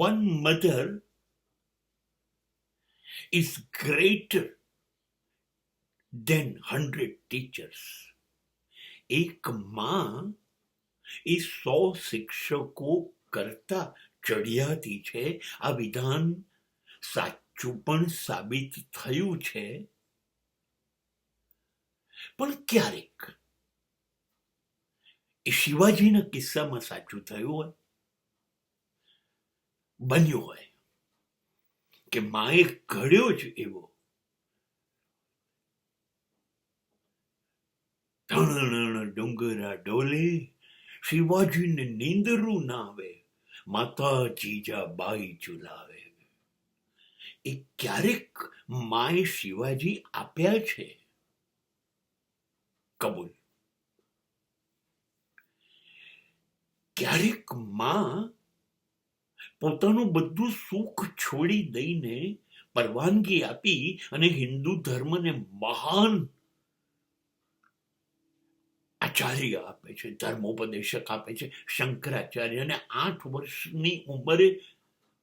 one mother is greater than 100 teachers. એક માં એ 100 શિક્ષકો કરતા ચડિયાતી છે. આ વિધાન સાચું પણ સાબિત થયું છે. પણ ક્યારેક એ શિવાજીના કિસ્સામાં સાચું થયું હોય, બન્યું હોય કે માએ ઘડ્યો જ એવો ડુંગરા ડોલે, શિવાજીને નીંદરું ના આવે, માતા જીજાબાઈ ચુલાવે. એ ક્યારેક માએ શિવાજી આપ્યા છે, કબૂલ. ક્યારેક માં પોતાનું બધું સુખ છોડી દઈને પરવાનગી આપી અને હિન્દુ ધર્મને મહાન આચાર્ય આપે છે, ધર્મોપદેશક આપે છે, શંકરાચાર્યને 8 વર્ષની ઉંમરે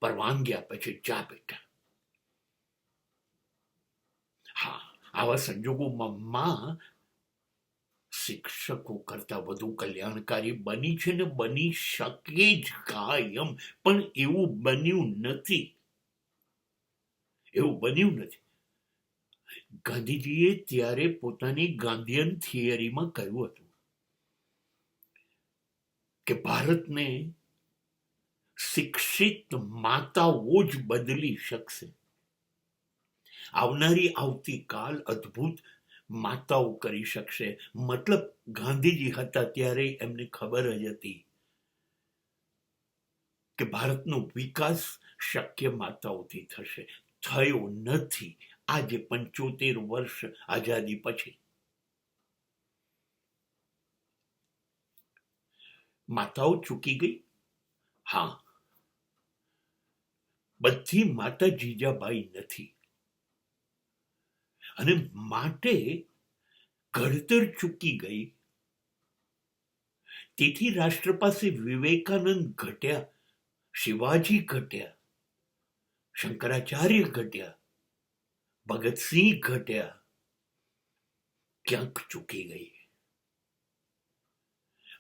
પરવાનગી આપે છે, જા બેટા. હા, આવા સંજોગોમાં માં શિક્ષકો કરતા વધુ કલ્યાણકારી બની છે ને બની શકે જ કાયમ. પણ એવું બન્યું નથી. ગાંધીજીએ ત્યારે પોતાની ગાંધીયન થિયરીમાં કહ્યું હતું કે ભારતને શિક્ષિત માતાઓ જ બદલી શકશે. આવતીકાલ અદ્ભુત માતાઓ કરી શકશે. મતલબ ગાંધીજી હતા ત્યારે એમને ખબર જ હતી કે ભારતનો વિકાસ શક્ય માતાઓથી થશે. થયો નથી. આજે 75 વર્ષ આઝાદી પછી માતાઓ ચૂકી ગઈ. હા, બધી માતા જીજાબાઈ નથી અને માટે ઘડતર ચૂકી ગઈ. તેથી રાષ્ટ્ર પાસે વિવેકાનંદ ઘટ્યા, શિવાજી ઘટ્યા, શંકરાચાર્ય ઘટ્યા, ભગતસિંહ ઘટ્યા. ક્યાંક ચૂકી ગઈ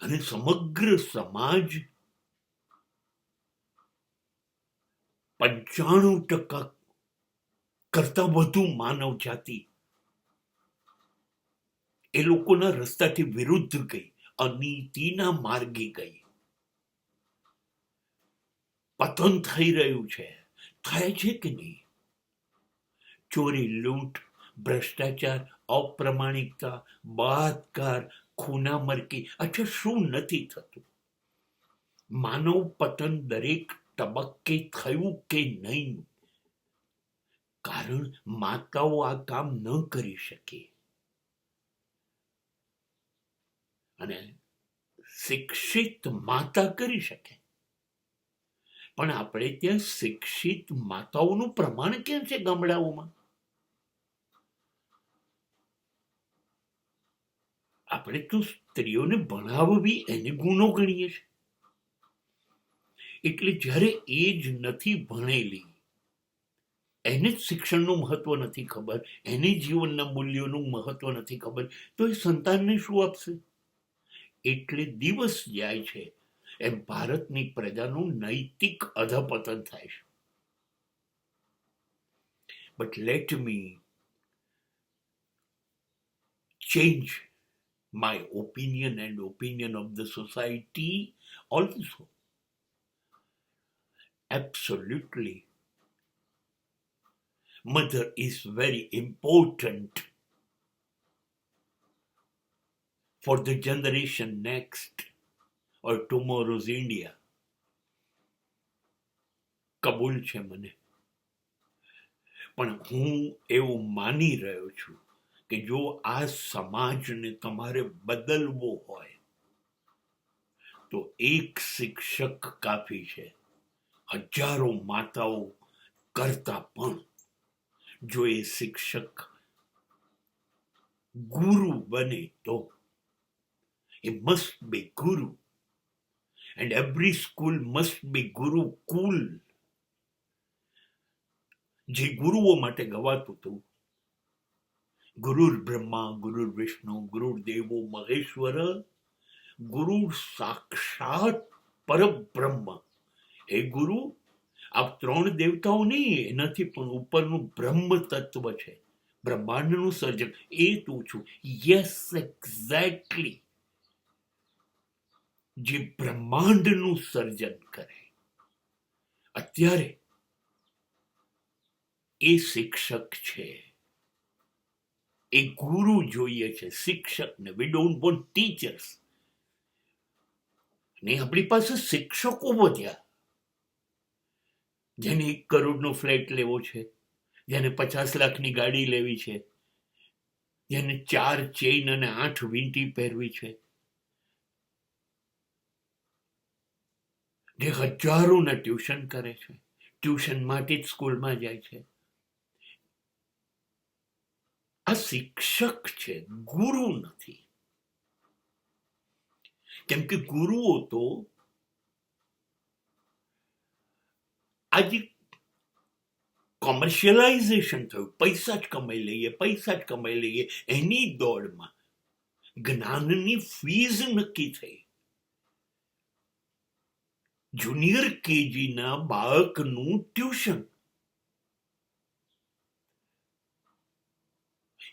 અને સમગ્ર સમાજ 95% કરતા વધુ માનવ જાતિ એ લોકોના રસ્તાથી વિરુદ્ધ ગઈ, અનીતિના માર્ગે ગઈ. પતન થઈ રહ્યું છે. થાય છે કે નહીં? ચોરી, લૂંટ, ભ્રષ્ટાચાર, અપ્રમાણિકતા, બળાત્કાર, ખૂનામરકી. અચ્છા, શું નથી થતું? માનવ પતન દરેક તબક્કે થયું કે નહીં? કારણ માતાઓ આ કામ ન કરી શકે અને શિક્ષિત માતા કરી શકે. પણ આપણે ત્યાં શિક્ષિત માતાઓનું પ્રમાણ કેમ છે ગામડાઓમાં? આપણે તો સ્ત્રીઓને ભણાવવી એને ગુનો ગણીએ છીએ. એટલે જ્યારે એ જ નથી ભણેલી, એને જ શિક્ષણનું મહત્વ નથી ખબર, એને જીવનના મૂલ્યોનું મહત્વ નથી ખબર, તો એ સંતાનને શું આપશે? એટલે દિવસ જાય છે એમ ભારતની પ્રજાનું નૈતિક અધપતન થાય છે. But let me change my opinion and opinion of the society also. Absolutely. Mother is very important for the generation next or tomorrow's India. કબૂલ છે મને. પણ હું એવું માની રહ્યો છું કે જો આ સમાજને તમારે બદલવો હોય તો એક શિક્ષક કાફી છે. હજારો માતાઓ કરતા પણ જો એ શિક્ષક ગુરુ બને તો એ મસ્ટ બી ગુરુ. and every school must be Gurukul. જે ગુરુઓ માટે ગવાતું હતું, ગુરુર બ્રહ્મા ગુરુર વિષ્ણુ ગુરુર દેવો મહેશ્વર, ગુરુ સાક્ષાત પરબ્રહ્મ. એ ગુરુ આ 3 દેવતાઓ નહીં, એનાથી પણ ઉપરનું બ્રહ્મ તત્વ છે, બ્રહ્માંડનું સર્જક. એ તું છું. Yes, exactly. જે બ્રહ્માંડનું સર્જન કરે. અત્યારે એ શિક્ષક છે. એ ગુરુ જોઈએ છે, શિક્ષકને. We don't want teachers. ને આપણી પાસે શિક્ષકો વધ્યા, જેને 1 કરોડનો ફ્લેટ લેવો છે, જેને 50 લાખની ગાડી લેવી છે, જેને 4 ચેઇન અને 8 વીંટી પહેરવી છે, જે હજારોના ટ્યુશન કરે છે, ટ્યુશન માટે જ સ્કૂલમાં જાય છે. આ શિક્ષક છે, ગુરુ નથી. કેમ કે ગુરુઓ તો આજે કોમર્શિયલાઇઝેશન થયું, પૈસા જ કમાઈ લઈએ, એની દોડમાં જ્ઞાનની ફીઝ નક્કી થઈ. જુનિયર કેજીના બાળકનું ટ્યુશન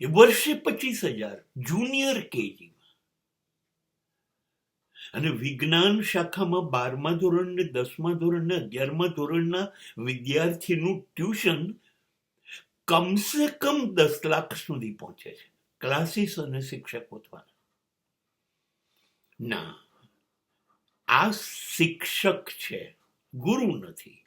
એ વર્ષે 25,000 જુનિયર કેજીમાં. અને વિજ્ઞાન શાખામાં 12મા ધોરણ ને 10મા ધોરણ ને 11મા ધોરણના વિદ્યાર્થીનું ટ્યુશન કમસે કમ 10 લાખ સુધી પહોંચે છે, ક્લાસીસ અને શિક્ષકો દ્વારા. ના, આ શિક્ષક છે, ગુરુ નથી.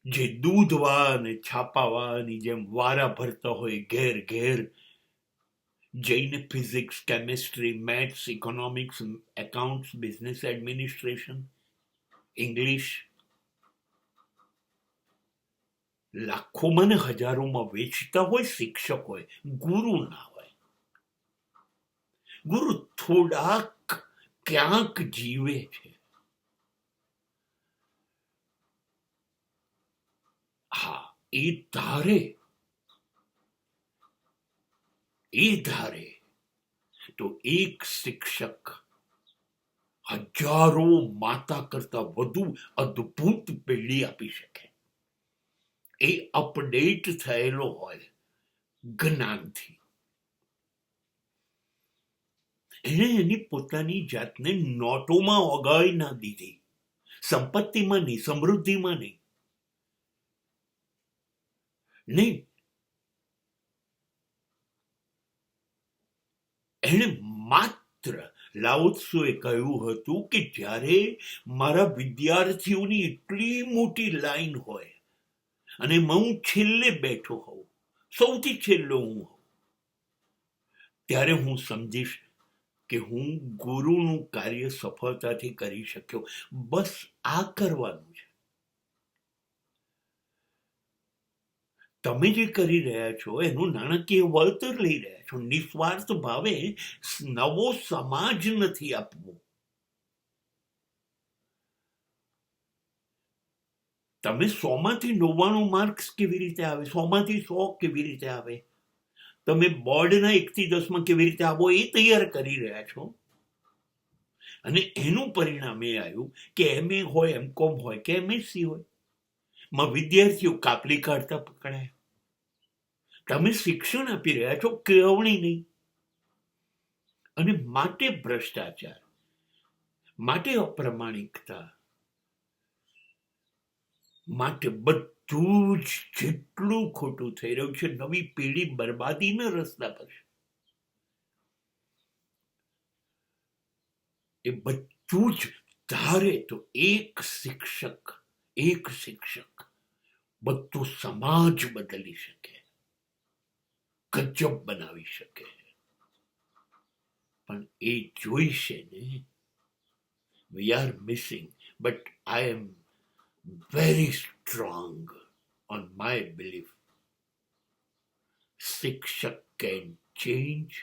જે દૂધવા અને છાપાવાની જેમ વારા ભરતા હોય ઘેર ઘેર, જઈને physics, chemistry, maths, economics, accounts, business administration, English લાખોમાં ને હજારોમાં વેચતા હોય શિક્ષક હોય, ગુરુ ના હોય. ગુરુ થોડાક ક્યાંક જીવે છે. હા, એ ધારે તો એક શિક્ષક હજારો માતા કરતા વધુ અદ્ભુત પેઢી આપી શકે. એ અપડેટ થયેલો હોય જ્ઞાનથી. એને એની પોતાની જાતને નોટોમાં ઓગાળી ના દીધી, સંપત્તિમાં નહીં, સમૃદ્ધિમાં નહીં. એને માત્ર લાઓ ત્સુએ કહ્યું હતું કે જ્યારે મારા વિદ્યાર્થીઓની એટલી મોટી લાઈન હોય અને હું છેલ્લે બેઠો હોઉં, સૌથી છેલ્લો હું હોઉં, ત્યારે હું સમજીશ કે હું ગુરુનું કાર્ય સફળતાથી કરી શક્યો. બસ આ કરવાનું છે. તમે જે કરી રહ્યા છો એનું નાણાકીય વળતર લઈ રહ્યા છો. નિસ્વાર્થ ભાવે નવો સમાજ નથી આપવો. તમે 100માંથી 99 માર્ક્સ કેવી રીતે આવે, 100માંથી 100 કેવી રીતે આવે, તમે બોર્ડના 1 થી 10માં કેવી રીતે આવો, એ તૈયાર કરી રહ્યા છો. અને એનું પરિણામ એ આવ્યું કે MA હોય, MCOM હોય કે MSc હોય, માં વિદ્યાર્થીઓ કાપલી કાઢતા પકડાય. તમે શિક્ષણ આપી રહ્યા છો, કેળવણી નહીં. અને માટે ભ્રષ્ટાચાર, માટે અપ્રમાણિકતા, માટે બધું જ જેટલું ખોટું થઈ રહ્યું છે, નવી પેઢી બરબાદીના રસ્તા પર છે. એ બધું જ ધારે તો એક શિક્ષક બધું સમાજ બદલી શકે, ગજબ બનાવી શકે. પણ એ જોઈશે ને. We are missing, but I am very strong on my belief. Shiksha can change